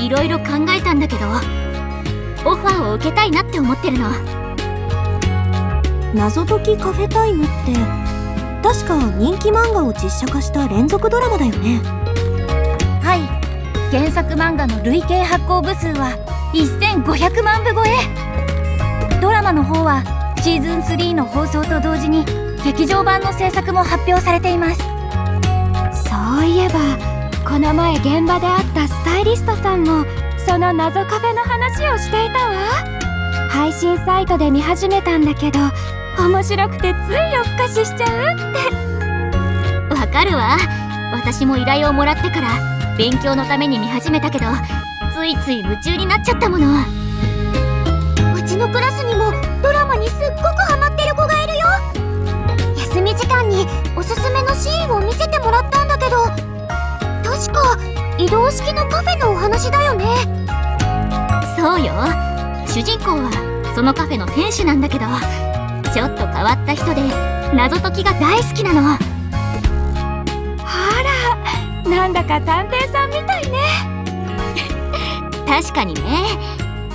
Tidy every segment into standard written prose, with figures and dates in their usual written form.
いろいろ考えたんだけど、オファーを受けたいなって思ってるの。謎解きカフェタイムって確か人気漫画を実写化した連続ドラマだよね。はい、原作漫画の累計発行部数は1500万部超え。ドラマの方はシーズン3の放送と同時に劇場版の制作も発表されています。そういえばこの前現場で会ったスタイリストさんもその謎カフェの話をしていたわ。配信サイトで見始めたんだけど面白くてつい夜更かししちゃうって。わかるわ。私も依頼をもらってから勉強のために見始めたけど、ついつい夢中になっちゃったもの。うちのクラスにもドラマにすっごくハマってる子がいるよ。休み時間におすすめのシーンを見せてもらったんだけど、確か移動式のカフェのお話だよね。そうよ。主人公はそのカフェの店主なんだけど、ちょっと変わった人で謎解きが大好きなの。あら、なんだか探偵さんみたいね。確かにね。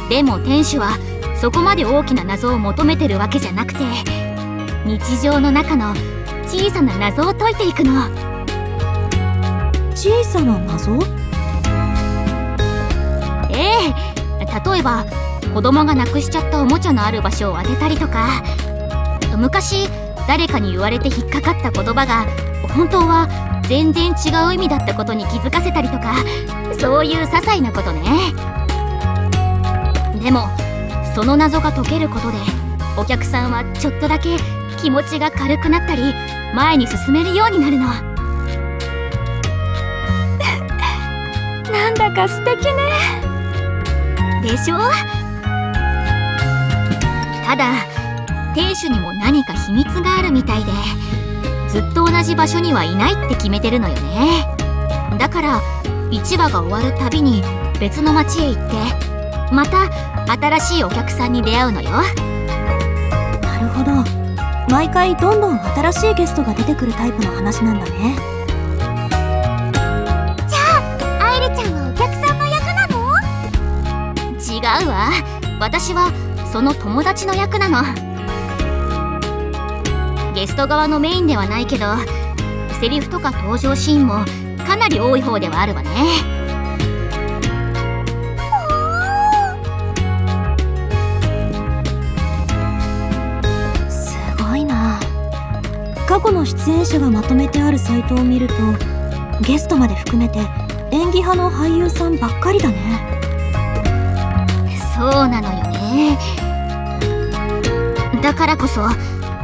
でも店主はそこまで大きな謎を求めてるわけじゃなくて、日常の中の小さな謎を解いていくの。小さな謎？ええ。例えば子供がなくしちゃったおもちゃのある場所を当てたりとか、昔誰かに言われて引っかかった言葉が本当は全然違う意味だったことに気づかせたりとか、そういう些細なことね。でもその謎が解けることでお客さんはちょっとだけ気持ちが軽くなったり前に進めるようになるの。なんだか素敵ね。でしょ？ただ店主にも何か秘密があるみたいで、ずっと同じ場所にはいないって決めてるのよね。だから1話が終わるたびに別の町へ行ってまた新しいお客さんに出会うのよ。なるほど。毎回どんどん新しいゲストが出てくるタイプの話なんだね。じゃあ愛梨ちゃんはお客さんの役なの？違うわ。私はその友達の役なの。ゲスト側のメインではないけど、セリフとか登場シーンもかなり多い方ではあるわね。すごいな。過去の出演者がまとめてあるサイトを見るとゲストまで含めて演技派の俳優さんばっかりだね。そうなのよね。だからこそ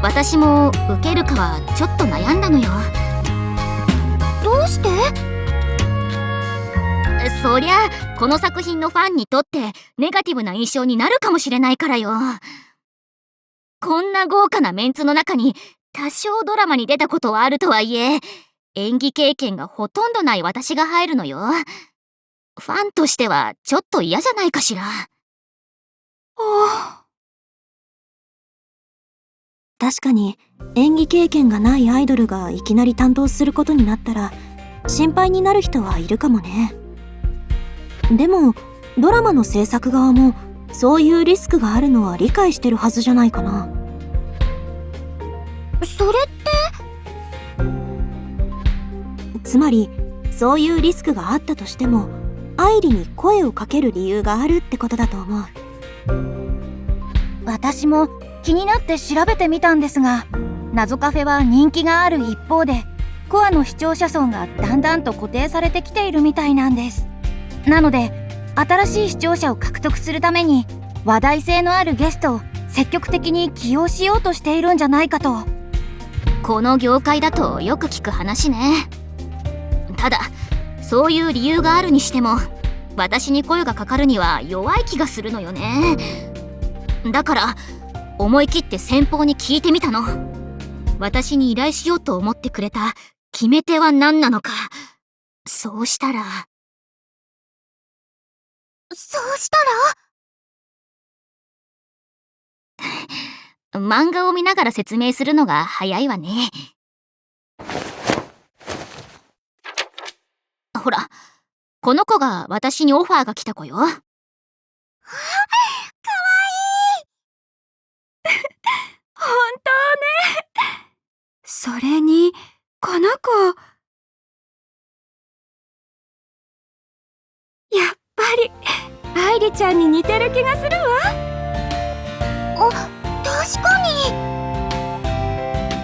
私も受けるかはちょっと悩んだのよ。どうして？そりゃこの作品のファンにとってネガティブな印象になるかもしれないからよ。こんな豪華なメンツの中に多少ドラマに出たことはあるとはいえ、演技経験がほとんどない私が入るのよ。ファンとしてはちょっと嫌じゃないかしら。確かに演技経験がないアイドルがいきなり担当することになったら心配になる人はいるかもね。でもドラマの制作側もそういうリスクがあるのは理解してるはずじゃないかな。それってつまりそういうリスクがあったとしても愛梨に声をかける理由があるってことだと思う。私も気になって調べてみたんですが、謎カフェは人気がある一方でコアの視聴者層がだんだんと固定されてきているみたいなんです。なので新しい視聴者を獲得するために話題性のあるゲストを積極的に起用しようとしているんじゃないかと。この業界だとよく聞く話ね。ただそういう理由があるにしても私に声がかかるには弱い気がするのよね。だから思い切って先方に聞いてみたの。私に依頼しようと思ってくれた決め手は何なのか。そうしたら漫画を見ながら説明するのが早いわね。ほら、この子が私にオファーが来た子よ。本当ね。それに、この子。やっぱり、愛梨ちゃんに似てる気がするわ。確かに。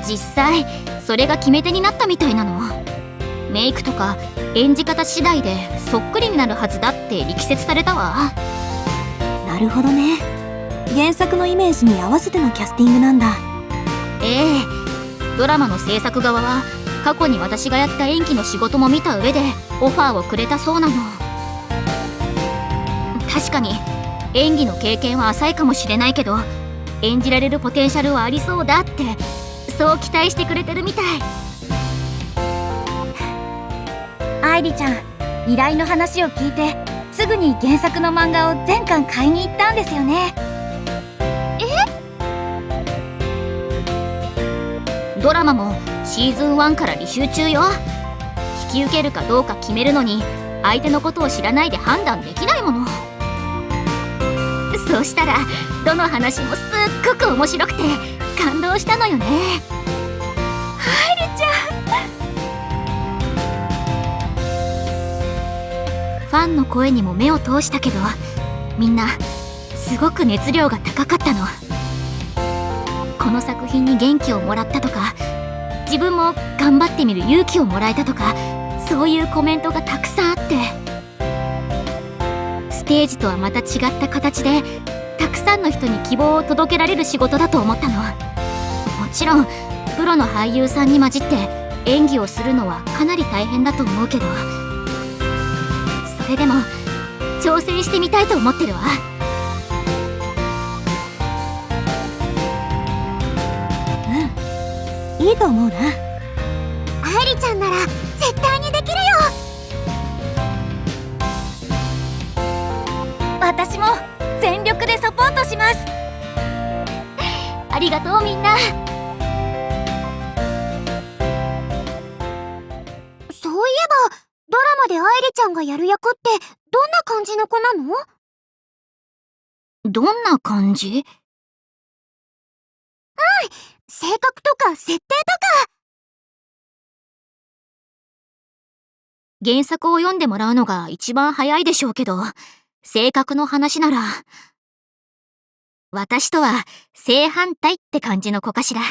実際それが決め手になったみたいなの。メイクとか演じ方次第でそっくりになるはずだって力説されたわ。なるほどね。原作のイメージに合わせてのキャスティングなんだ。ええ、ドラマの制作側は過去に私がやった演技の仕事も見た上でオファーをくれたそうなの。確かに演技の経験は浅いかもしれないけど、演じられるポテンシャルはありそうだって、そう期待してくれてるみたい。愛梨ちゃん、依頼の話を聞いてすぐに原作の漫画を全巻買いに行ったんですよね。ドラマもシーズン1から履修中よ。引き受けるかどうか決めるのに相手のことを知らないで判断できないもの。そうしたらどの話もすっごく面白くて感動したのよね。ファンの声にも目を通したけど、みんなすごく熱量が高かったの。この作品に元気をもらったとか、自分も頑張ってみる勇気をもらえたとか、そういうコメントがたくさんあって、ステージとはまた違った形でたくさんの人に希望を届けられる仕事だと思ったの。もちろんプロの俳優さんに混じって演技をするのはかなり大変だと思うけど、それでも挑戦してみたいと思ってるわ。いいと思うな。愛梨ちゃんなら絶対にできるよ。私も全力でサポートします。ありがとうみんな。そういえばドラマで愛梨ちゃんがやる役ってどんな感じの子なの？どんな感じ？性格とか設定とか。原作を読んでもらうのが一番早いでしょうけど、性格の話なら私とは正反対って感じの子かしら。